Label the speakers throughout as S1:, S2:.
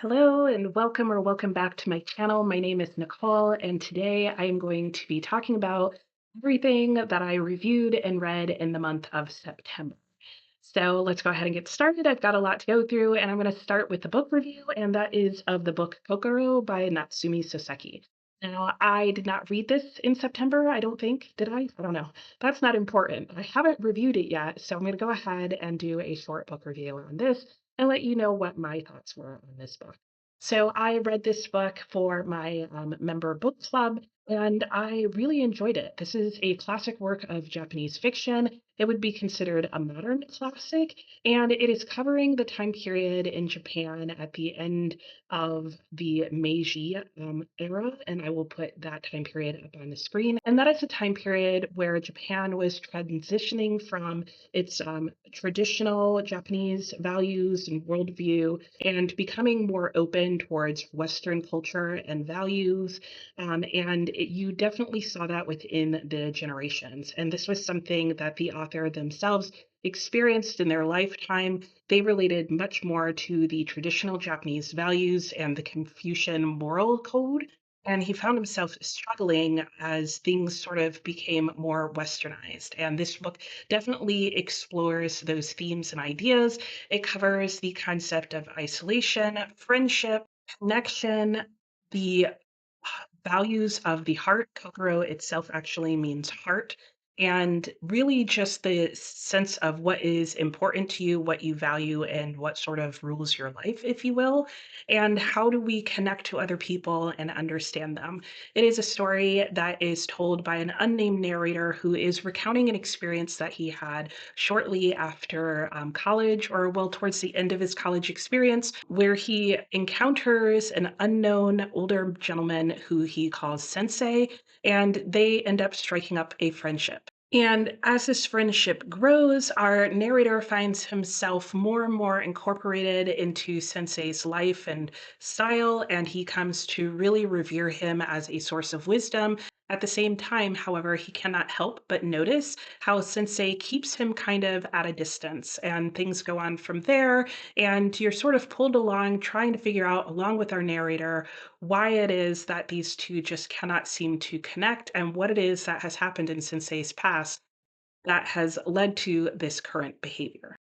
S1: Hello and welcome back to my channel. My name is Nicole, and today I am going to be talking about everything that I reviewed and read in the month of September. So let's go ahead and get started. I've got a lot to go through, and I'm going to start with the book review, and that is of the book Kokoro by Natsume Soseki. Now, I did not read this in September, I don't think. Did I? I don't know. That's not important. I haven't reviewed it yet, so I'm going to go ahead and do a short book review on this and let you know what my thoughts were on this book. So I read this book for my member book club, and I really enjoyed it. This is a classic work of Japanese fiction. It would be considered a modern classic, and it is covering the time period in Japan at the end of the Meiji era, and I will put that time period up on the screen. And that is a time period where Japan was transitioning from its traditional Japanese values and worldview and becoming more open towards Western culture and values. You definitely saw that within the generations. And this was something that the author themselves experienced in their lifetime. They related much more to the traditional Japanese values and the Confucian moral code. And he found himself struggling as things sort of became more westernized. And this book definitely explores those themes and ideas. It covers the concept of isolation, friendship, connection, the values of the heart. Kokoro itself actually means heart. And really just the sense of what is important to you, what you value, and what sort of rules your life, if you will. And how do we connect to other people and understand them? It is a story that is told by an unnamed narrator who is recounting an experience that he had shortly after college, or well, towards the end of his college experience, where he encounters an unknown older gentleman who he calls Sensei, and they end up striking up a friendship. And as this friendship grows, our narrator finds himself more and more incorporated into Sensei's life and style, and he comes to really revere him as a source of wisdom. At the same time, however, he cannot help but notice how Sensei keeps him kind of at a distance, and things go on from there. And you're sort of pulled along, trying to figure out, along with our narrator, why it is that these two just cannot seem to connect and what it is that has happened in Sensei's past that has led to this current behavior.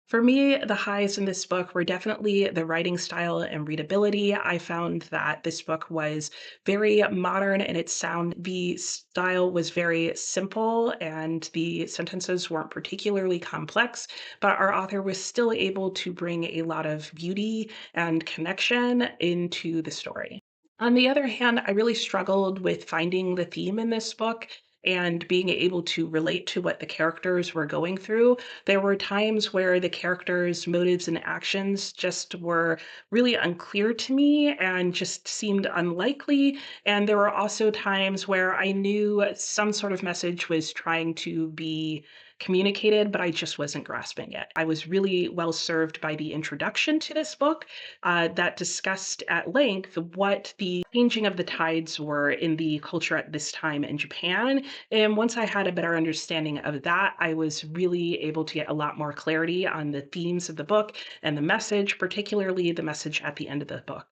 S1: For me, the highs in this book were definitely the writing style and readability. I found that this book was very modern in its sound. The style was very simple and the sentences weren't particularly complex, but our author was still able to bring a lot of beauty and connection into the story. On the other hand, I really struggled with finding the theme in this book and being able to relate to what the characters were going through. There were times where the characters' motives and actions just were really unclear to me and just seemed unlikely. And there were also times where I knew some sort of message was trying to be communicated, but I just wasn't grasping it. I was really well served by the introduction to this book that discussed at length what the changing of the tides were in the culture at this time in Japan. And once I had a better understanding of that, I was really able to get a lot more clarity on the themes of the book and the message, particularly the message at the end of the book.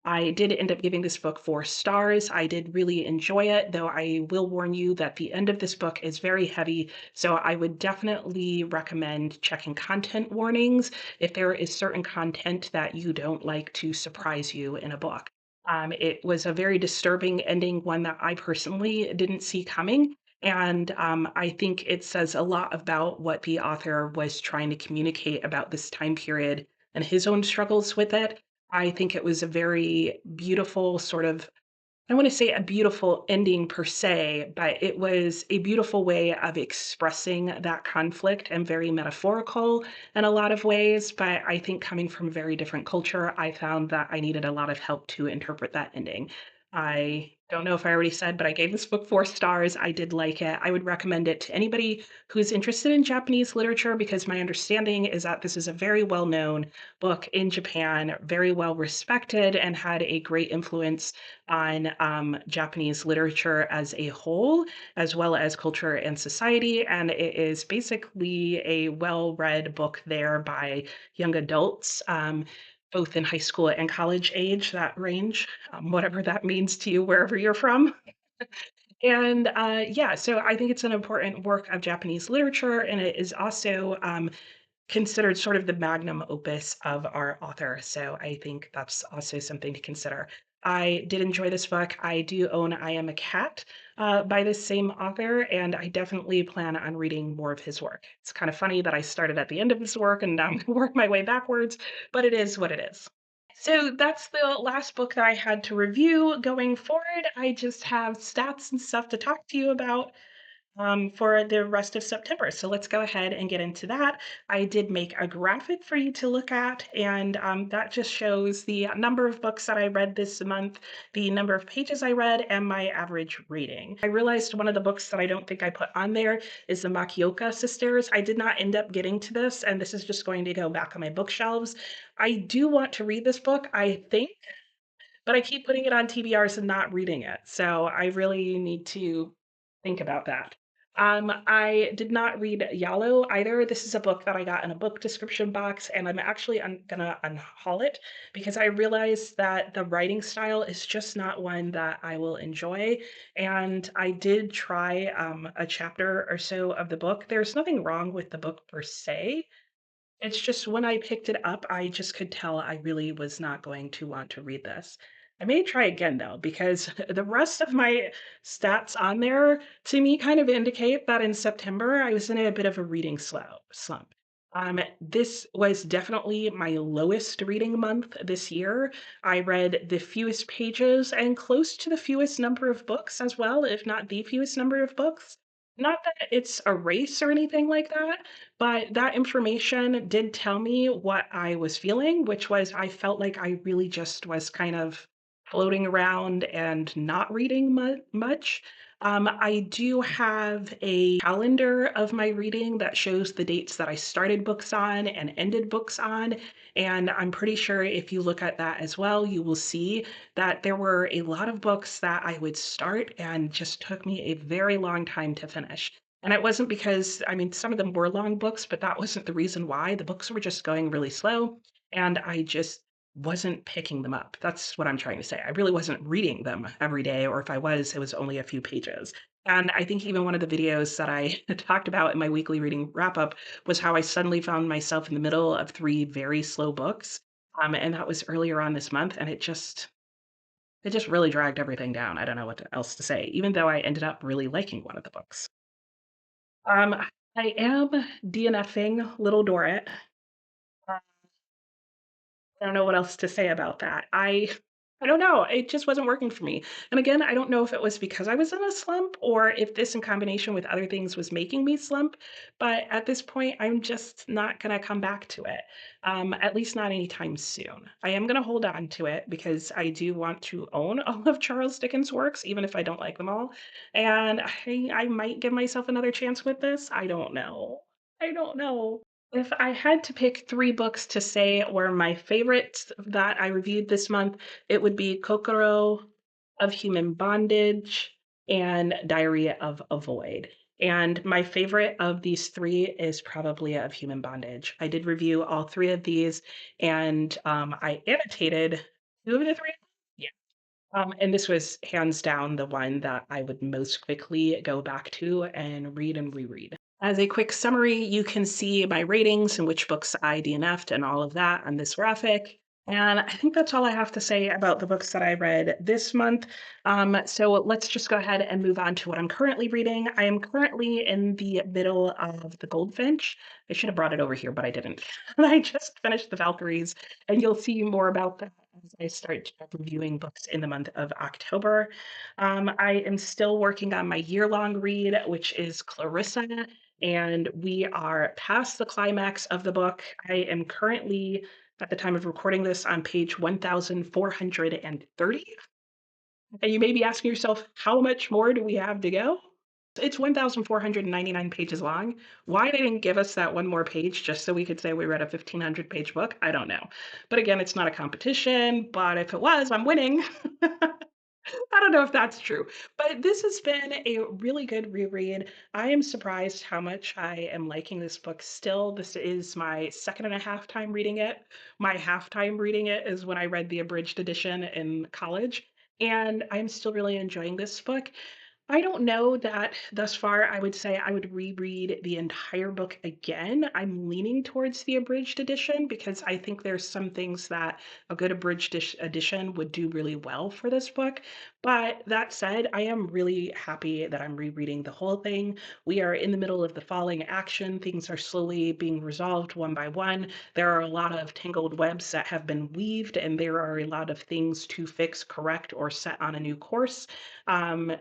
S1: I did end up giving this book 4 stars. I did really enjoy it, though I will warn you that the end of this book is very heavy. So I would definitely recommend checking content warnings if there is certain content that you don't like to surprise you in a book. It was a very disturbing ending, one that I personally didn't see coming. And I think it says a lot about what the author was trying to communicate about this time period and his own struggles with it. I think it was a very beautiful sort of, I want to say a beautiful ending per se, but it was a beautiful way of expressing that conflict and very metaphorical in a lot of ways. But I think coming from a very different culture, I found that I needed a lot of help to interpret that ending. I don't know if I already said, but I gave this book 4 stars. I did like it. I would recommend it to anybody who's interested in Japanese literature because my understanding is that this is a very well known book in Japan, very well respected, and had a great influence on Japanese literature as a whole, as well as culture and society. And it is basically a well read book there by young adults. both in high school and college age, that range, whatever that means to you, wherever you're from. And yeah, so I think it's an important work of Japanese literature, and it is also considered sort of the magnum opus of our author. So I think that's also something to consider. I did enjoy this book. I do own I Am a Cat by this same author, and I definitely plan on reading more of his work. It's kind of funny that I started at the end of his work and now I'm going to work my way backwards, but it is what it is. So that's the last book that I had to review. Going forward, I just have stats and stuff to talk to you about for the rest of September. So let's go ahead and get into that. I did make a graphic for you to look at, and that just shows the number of books that I read this month, the number of pages I read, and my average rating. I realized one of the books that I don't think I put on there is the Makioka Sisters. I did not end up getting to this, and this is just going to go back on my bookshelves. I do want to read this book, I think, but I keep putting it on TBRs and not reading it. So I really need to think about that. I did not read Yalo either. This is a book that I got in a book description box, and I'm actually gonna unhaul it because I realized that the writing style is just not one that I will enjoy. And I did try a chapter or so of the book. There's nothing wrong with the book per se. It's just when I picked it up, I just could tell I really was not going to want to read this. I may try again though, because the rest of my stats on there to me kind of indicate that in September I was in a bit of a reading slump. This was definitely my lowest reading month this year. I read the fewest pages and close to the fewest number of books as well, if not the fewest number of books. Not that it's a race or anything like that, but that information did tell me what I was feeling, which was I felt like I really just was kind of floating around and not reading much. I do have a calendar of my reading that shows the dates that I started books on and ended books on. And I'm pretty sure if you look at that as well, you will see that there were a lot of books that I would start and just took me a very long time to finish. And it wasn't because, I mean, some of them were long books, but that wasn't the reason why. The books were just going really slow, and I just wasn't picking them up. That's what I'm trying to say. I really wasn't reading them every day, or if I was, it was only a few pages. And I think even one of the videos that I talked about in my weekly reading wrap up was how I suddenly found myself in the middle of three very slow books. And that was earlier on this month, and it just really dragged everything down. I don't know what else to say, even though I ended up really liking one of the books. Um, I am DNFing Little Dorrit. I don't know what else to say about that. I don't know, it just wasn't working for me. And again, I don't know if it was because I was in a slump or if this in combination with other things was making me slump, but at this point, I'm just not gonna come back to it, at least not anytime soon. I am gonna hold on to it because I do want to own all of Charles Dickens' works, even if I don't like them all, and I might give myself another chance with this. I don't know. I don't know. If I had to pick 3 books to say were my favorites that I reviewed this month, it would be Kokoro, Of Human Bondage, and Diary of a Void. And my favorite of these 3 is probably Of Human Bondage. I did review all 3 of these, and, I annotated 2 of the 3. Yeah. And this was hands down the one that I would most quickly go back to and read and reread. As a quick summary, you can see my ratings and which books I DNF'd and all of that on this graphic. And I think that's all I have to say about the books that I read this month. So let's just go ahead and move on to what I'm currently reading. I am currently in the middle of The Goldfinch. I should have brought it over here, but I didn't. And I just finished The Valkyries, and you'll see more about that as I start reviewing books in the month of October. I am still working on my year-long read, which is Clarissa, and we are past the climax of the book. I am currently, at the time of recording this, on page 1430. And you may be asking yourself, how much more do we have to go? It's 1,499 pages long. Why they didn't give us that one more page just so we could say we read a 1,500 page book, I don't know. But again, it's not a competition, but if it was, I'm winning. I don't know if that's true, but this has been a really good reread. I am surprised how much I am liking this book still. This is my second and a half time reading it. My half time reading it is when I read the abridged edition in college, and I'm still really enjoying this book. I don't know that thus far I would say I would reread the entire book again. I'm leaning towards the abridged edition because I think there's some things that a good edition would do really well for this book. But that said, I am really happy that I'm rereading the whole thing. We are in the middle of the falling action. Things are slowly being resolved one by one. There are a lot of tangled webs that have been weaved, and there are a lot of things to fix, correct, or set on a new course. Um,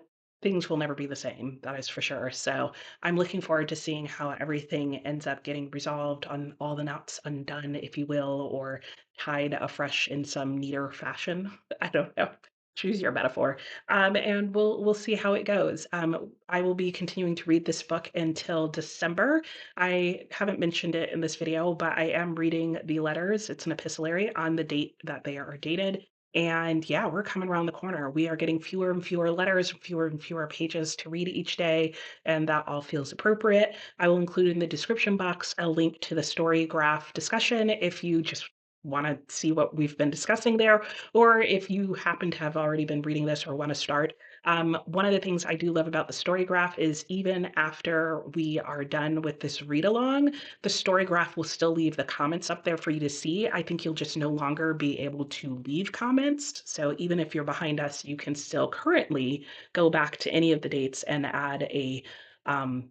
S1: Things will never be the same, that is for sure. So I'm looking forward to seeing how everything ends up getting resolved, on all the knots undone, if you will, or tied afresh in some neater fashion. I don't know. Choose your metaphor. And we'll see how it goes. I will be continuing to read this book until December. I haven't mentioned it in this video, but I am reading the letters. It's an epistolary on the date that they are dated. And yeah, we're coming around the corner. We are getting fewer and fewer letters, fewer and fewer pages to read each day, and that all feels appropriate. I will include in the description box a link to the story graph discussion if you just want to see what we've been discussing there, or if you happen to have already been reading this or want to start. One of the things I do love about the story graph is even after we are done with this read along, the story graph will still leave the comments up there for you to see. I think you'll just no longer be able to leave comments. So even if you're behind us, you can still currently go back to any of the dates and add a um,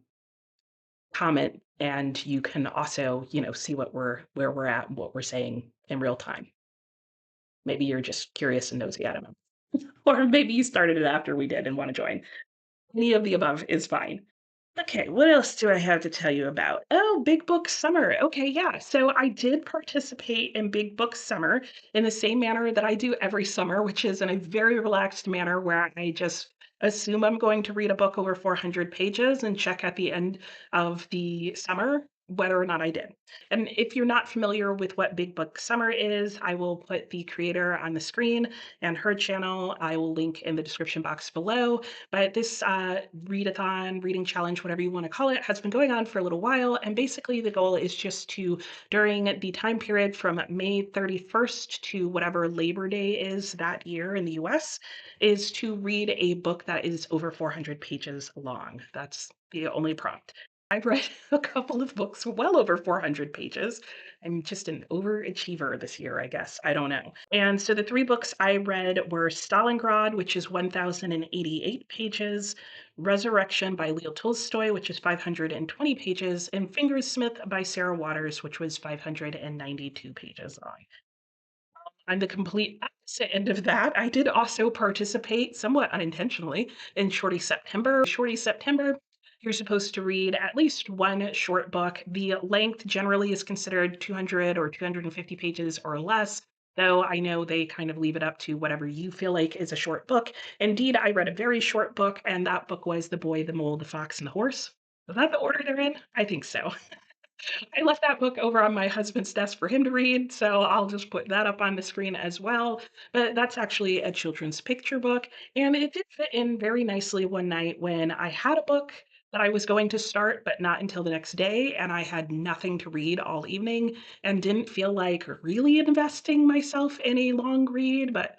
S1: comment, and you can also, see where we're at, and what we're saying in real time. Maybe you're just curious and nosy, I don't know. Or maybe you started it after we did and want to join. Any of the above is fine. Okay, what else do I have to tell you about? Oh, Big Book Summer. Okay, yeah. So I did participate in Big Book Summer in the same manner that I do every summer, which is in a very relaxed manner where I just assume I'm going to read a book over 400 pages and check at the end of the summer whether or not I did. And if you're not familiar with what Big Book Summer is, I will put the creator on the screen and her channel. I will link in the description box below. But this readathon, reading challenge, whatever you want to call it, has been going on for a little while. And basically, the goal is just to, during the time period from May 31st to whatever Labor Day is that year in the US, is to read a book that is over 400 pages long. That's the only prompt. I've read a couple of books well over 400 pages. I'm just an overachiever this year, I guess. I don't know. And so the three books I read were Stalingrad, which is 1,088 pages, Resurrection by Leo Tolstoy, which is 520 pages, and Fingersmith by Sarah Waters, which was 592 pages long. On the complete opposite end of that, I did also participate, somewhat unintentionally, in Shorty September. Shorty September, you're supposed to read at least one short book. The length generally is considered 200 or 250 pages or less, though I know they kind of leave it up to whatever you feel like is a short book. Indeed, I read a very short book, and that book was The Boy, the Mole, the Fox, and the Horse. Is that the order they're in? I think so. I left that book over on my husband's desk for him to read, so I'll just put that up on the screen as well. But that's actually a children's picture book, and it did fit in very nicely one night when I had a book that I was going to start, but not until the next day, and I had nothing to read all evening and didn't feel like really investing myself in a long read, but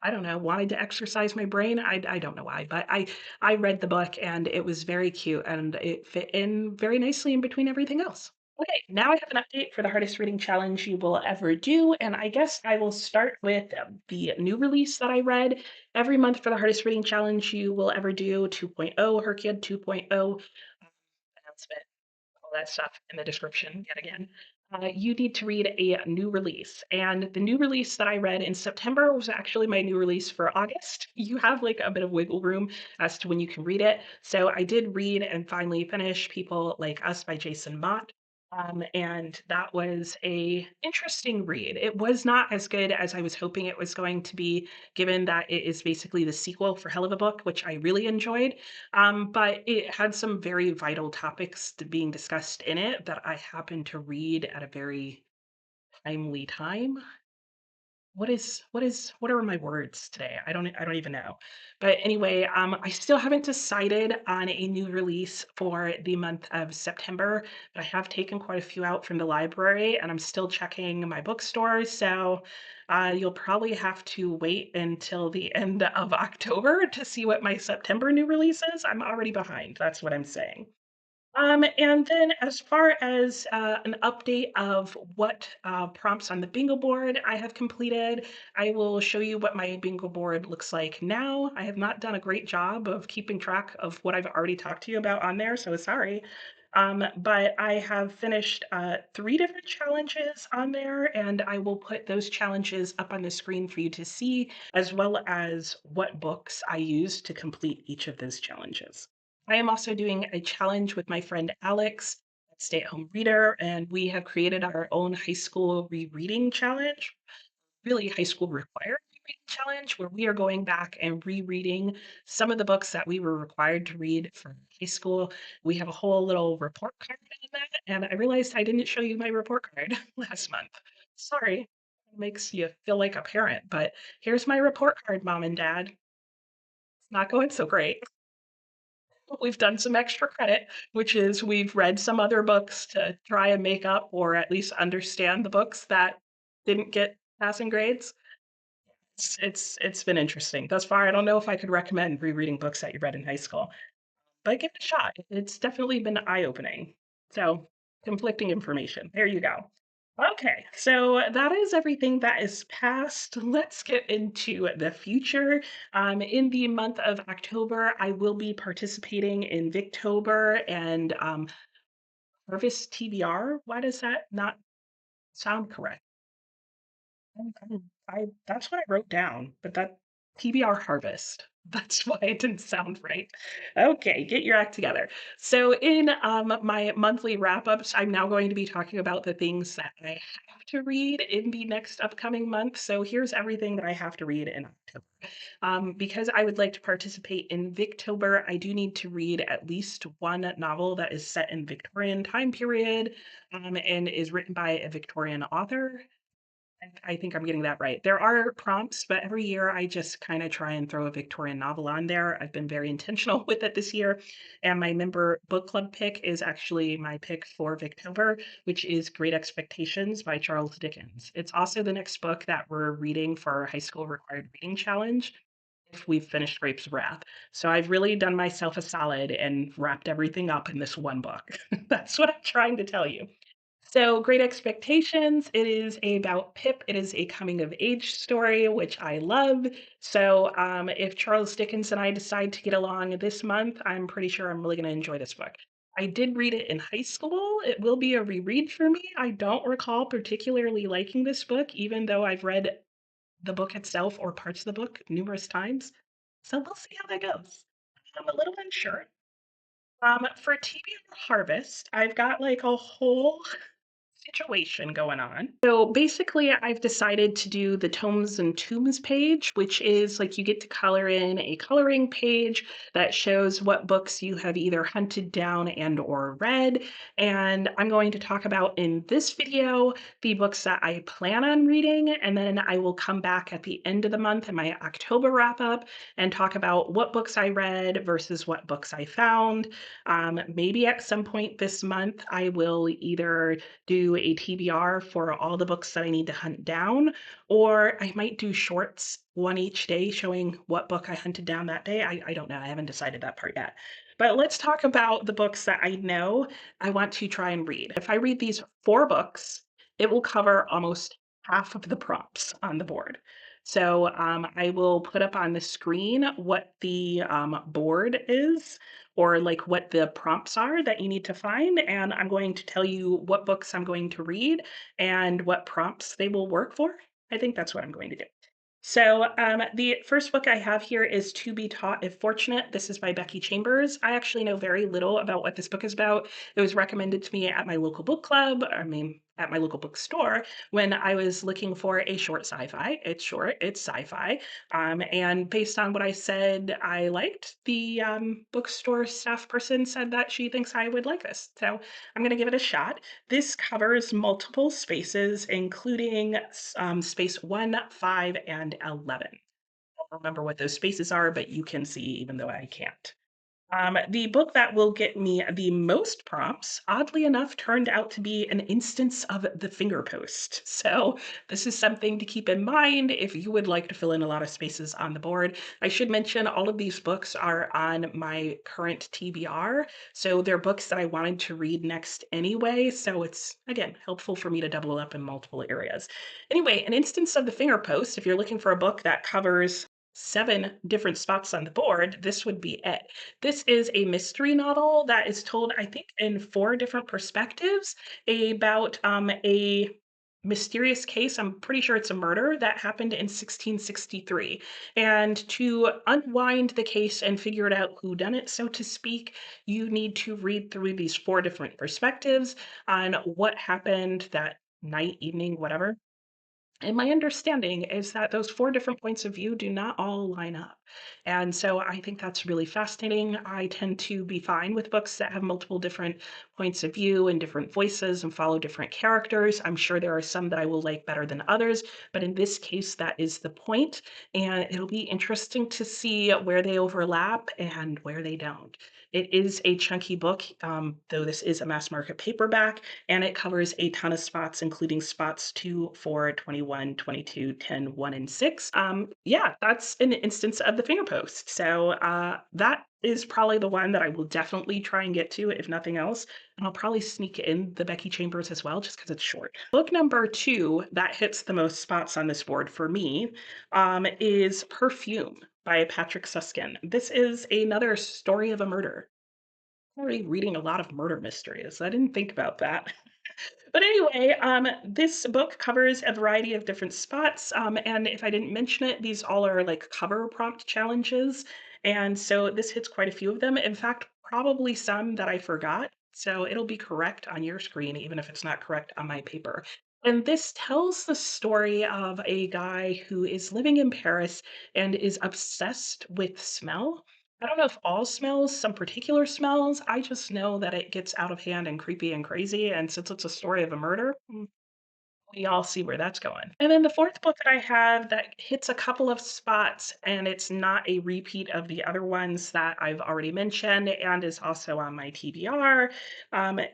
S1: I don't know, wanted to exercise my brain. I don't know why, but I read the book and it was very cute and it fit in very nicely in between everything else. Okay, now I have an update for the hardest reading challenge you will ever do, and I guess I will start with the new release that I read. Every month for the hardest reading challenge you will ever do 2.0, Hercule 2.0 announcement, all that stuff in the description yet again. You need to read a new release. And the new release that I read in September was actually my new release for August. You have like a bit of wiggle room as to when you can read it. So I did read and finally finish People Like Us by Jason Mott. And that was a interesting read. It was not as good as I was hoping it was going to be, given that it is basically the sequel for Hell of a Book, which I really enjoyed. But it had some very vital topics being discussed in it that I happened to read at a very timely time. what are my words today? I don't even know. But anyway, I still haven't decided on a new release for the month of September, but I have taken quite a few out from the library and I'm still checking my bookstore. So you'll probably have to wait until the end of October to see what my September new release is. I'm already behind. That's what I'm saying. And then as far as an update of what prompts on the bingo board I have completed, I will show you what my bingo board looks like now. I have not done a great job of keeping track of what I've already talked to you about on there, so sorry. But I have finished 3 different challenges on there, and I will put those challenges up on the screen for you to see, as well as what books I used to complete each of those challenges. I am also doing a challenge with my friend Alex, a stay-at-home reader, and we have created our own high school rereading challenge, really high school required rereading challenge, where we are going back and rereading some of the books that we were required to read for high school. We have a whole little report card on that, and I realized I didn't show you my report card last month. Sorry, it makes you feel like a parent, but here's my report card, mom and dad. It's not going so great. We've done some extra credit, which is we've read some other books to try and make up or at least understand the books that didn't get passing grades. It's been interesting. Thus far, I don't know if I could recommend rereading books that you read in high school, but give it a shot. It's definitely been eye-opening. So, conflicting information. There you go. Okay, so that is everything that is past. Let's get into the future. In the month of October, I will be participating in Victober and Harvest TBR. Why does that not sound correct? That's what I wrote down, but that PBR harvest. That's why it didn't sound right. Okay, get your act together. So in my monthly wrap-ups, I'm now going to be talking about the things that I have to read in the next upcoming month. So here's everything that I have to read in October. Because I would like to participate in Victober, I do need to read at least one novel that is set in Victorian time period and is written by a Victorian author. I think I'm getting that right. There are prompts, but every year I just kind of try and throw a Victorian novel on there. I've been very intentional with it this year. And my member book club pick is actually my pick for Victober, which is Great Expectations by Charles Dickens. It's also the next book that we're reading for our high school required reading challenge if we've finished Grapes of Wrath. So I've really done myself a solid and wrapped everything up in this one book. That's what I'm trying to tell you. So, Great Expectations, it is about Pip. It is a coming of age story, which I love. So, if Charles Dickens and I decide to get along this month, I'm pretty sure I'm really going to enjoy this book. I did read it in high school. It will be a reread for me. I don't recall particularly liking this book, even though I've read the book itself or parts of the book numerous times. So, we'll see how that goes. I'm a little unsure. For TBR Harvest, I've got like a whole situation going on. So basically, I've decided to do the Tomes and Tombs page, which is like you get to color in a coloring page that shows what books you have either hunted down and or read. And I'm going to talk about in this video the books that I plan on reading, and then I will come back at the end of the month in my October wrap up and talk about what books I read versus what books I found. Maybe at some point this month, I will either do a TBR for all the books that I need to hunt down, or I might do shorts, one each day, showing what book I hunted down that day. I don't know. I haven't decided that part yet. But let's talk about the books that I know I want to try and read. If I read these 4 books, it will cover almost half of the prompts on the board. So I will put up on the screen what the board is or like what the prompts are that you need to find. And I'm going to tell you what books I'm going to read and what prompts they will work for. I think that's what I'm going to do. So, the first book I have here is To Be Taught If Fortunate. This is by Becky Chambers. I actually know very little about what this book is about. It was recommended to me at my local book club. I mean, at my local bookstore when I was looking for a short sci-fi. It's short, it's sci-fi. And based on what I said I liked, the bookstore staff person said that she thinks I would like this. So I'm going to give it a shot. This covers multiple spaces, including space 1, 5, and 11. I don't remember what those spaces are, but you can see even though I can't. The book that will get me the most prompts, oddly enough, turned out to be an instance of the Fingerpost. So, this is something to keep in mind if you would like to fill in a lot of spaces on the board. I should mention all of these books are on my current TBR. So, they're books that I wanted to read next anyway. So, it's, again, helpful for me to double up in multiple areas. Anyway, an instance of the Fingerpost, if you're looking for a book that covers 7 different spots on the board, this would be it. This is a mystery novel that is told, I think, in 4 different perspectives about a mysterious case. I'm pretty sure it's a murder that happened in 1663. And to unwind the case and figure it out who done it, so to speak, you need to read through these 4 different perspectives on what happened that night, evening, whatever. And my understanding is that those 4 different points of view do not all line up. And so I think that's really fascinating. I tend to be fine with books that have multiple different points of view and different voices and follow different characters. I'm sure there are some that I will like better than others, but in this case, that is the point. And it'll be interesting to see where they overlap and where they don't. It is a chunky book, though this is a mass market paperback, and it covers a ton of spots, including spots 2, 4, 21, 22, 10, 1, and 6. Yeah, that's an instance of the finger post. So that is probably the one that I will definitely try and get to, if nothing else. And I'll probably sneak in the Becky Chambers as well, just because it's short. Book number 2 that hits the most spots on this board for me is Perfume by Patrick Suskind. This is another story of a murder. I'm already reading a lot of murder mysteries. I didn't think about that. But anyway, this book covers a variety of different spots. And if I didn't mention it, these all are like cover prompt challenges. And so this hits quite a few of them. In fact, probably some that I forgot. So it'll be correct on your screen, even if it's not correct on my paper. And this tells the story of a guy who is living in Paris and is obsessed with smell. I don't know if all smells, some particular smells. I just know that it gets out of hand and creepy and crazy. And since it's a story of a murder, we all see where that's going. And then the 4th book that I have that hits a couple of spots, and it's not a repeat of the other ones that I've already mentioned and is also on my TBR,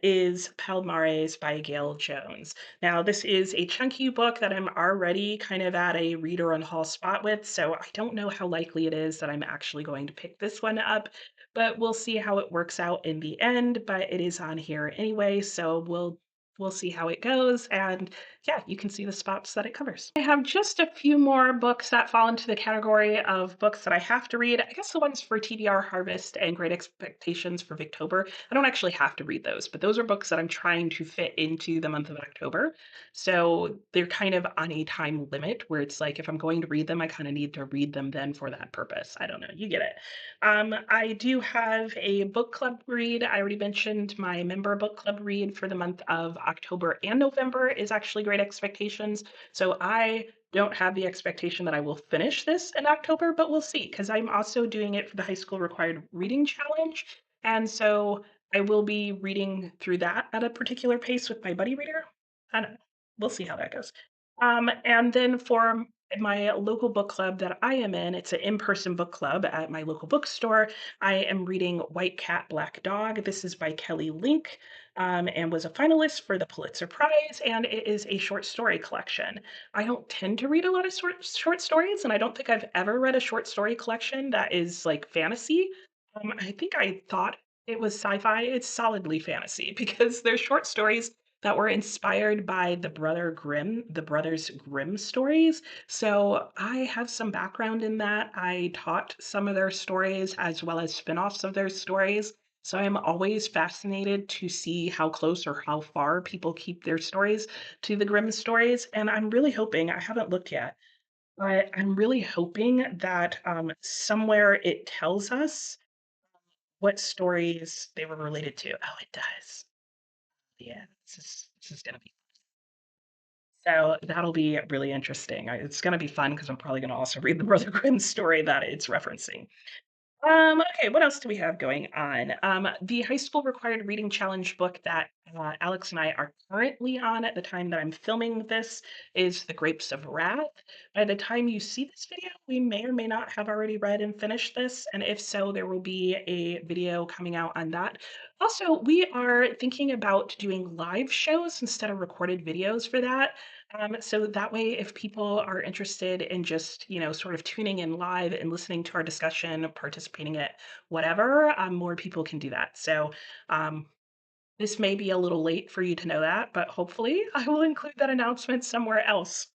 S1: is Palmares by Gayl Jones. Now, this is a chunky book that I'm already kind of at a reader on haul spot with, so I don't know how likely it is that I'm actually going to pick this one up, but we'll see how it works out in the end. But it is on here anyway, so we'll see how it goes. And yeah, you can see the spots that it covers. I have just a few more books that fall into the category of books that I have to read. I guess the ones for TBR Harvest and Great Expectations for Victober. I don't actually have to read those, but those are books that I'm trying to fit into the month of October. So they're kind of on a time limit where it's like if I'm going to read them, I kind of need to read them then for that purpose. I don't know. You get it. I do have a book club read. I already mentioned my member book club read for the month of October and November is actually Great Expectations. So I don't have the expectation that I will finish this in October, but we'll see because I'm also doing it for the high school required reading challenge. And so I will be reading through that at a particular pace with my buddy reader. I don't know. We'll see how that goes. And then for my local book club that I am in, it's an in-person book club at my local bookstore. I am reading White Cat, Black Dog. This is by Kelly Link, and was a finalist for the Pulitzer Prize, and it is a short story collection. I don't tend to read a lot of short stories, and I don't think I've ever read a short story collection that is like fantasy. I think I thought it was sci-fi. It's solidly fantasy because they're short stories that were inspired by the brothers Grimm stories. So I have some background in that. I taught some of their stories as well as spin-offs of their stories. So I'm always fascinated to see how close or how far people keep their stories to the Grimm stories. And I'm really hoping, I haven't looked yet, but I'm really hoping that somewhere it tells us what stories they were related to. Oh, it does. Yeah, this is gonna be. So that'll be really interesting. It's going to be fun because I'm probably going to also read the Brother Grimm story that it's referencing. Okay, what else do we have going on? The high school required reading challenge book that Alex and I are currently on at the time that I'm filming this is The Grapes of Wrath. By the time you see this video, we may or may not have already read and finished this. And if so, there will be a video coming out on that. Also, we are thinking about doing live shows instead of recorded videos for that. So that way, if people are interested in just, sort of tuning in live and listening to our discussion, participating at whatever, more people can do that. So um, this may be a little late for you to know that, but hopefully I will include that announcement somewhere else.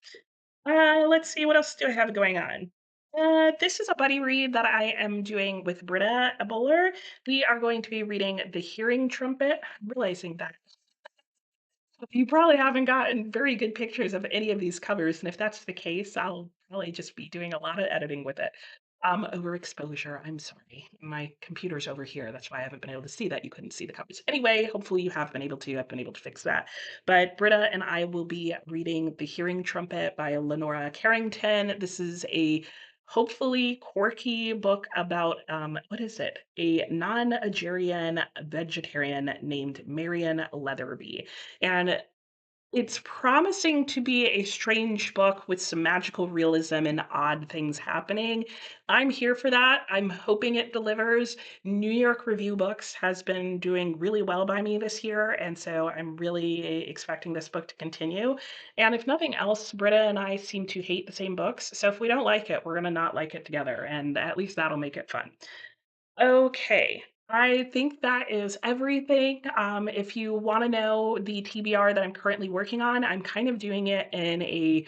S1: Let's see, what else do I have going on? This is a buddy read that I am doing with Britta Buller. We are going to be reading The Hearing Trumpet. I'm realizing that you probably haven't gotten very good pictures of any of these covers, and if that's the case, I'll probably just be doing a lot of editing with it. Overexposure, I'm sorry. My computer's over here, that's why I haven't been able to see that. You couldn't see the covers. Anyway, hopefully you have been able to. I've been able to fix that. But Britta and I will be reading The Hearing Trumpet by Leonora Carrington. This is a hopefully quirky book about what is it? A non-Algerian vegetarian named Marion Leatherby. And it's promising to be a strange book with some magical realism and odd things happening. I'm here for that. I'm hoping it delivers. New York Review Books has been doing really well by me this year, and so I'm really expecting this book to continue. And if nothing else, Britta and I seem to hate the same books. So if we don't like it, we're going to not like it together, and at least that'll make it fun. Okay. I think that is everything. If you want to know the TBR that I'm currently working on, I'm kind of doing it in a,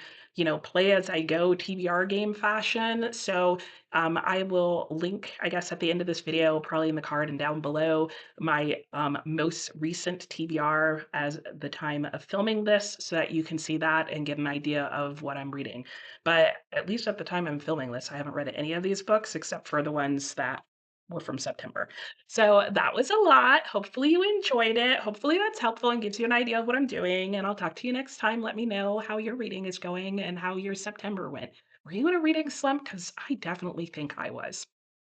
S1: play as I go TBR game fashion. So I will link, I guess, at the end of this video, probably in the card and down below, my most recent TBR as the time of filming this so that you can see that and get an idea of what I'm reading. But at least at the time I'm filming this, I haven't read any of these books except for the ones that were from September. So that was a lot. Hopefully you enjoyed it. Hopefully that's helpful and gives you an idea of what I'm doing. And I'll talk to you next time. Let me know how your reading is going and how your September went. Were you in a reading slump? Because I definitely think I was.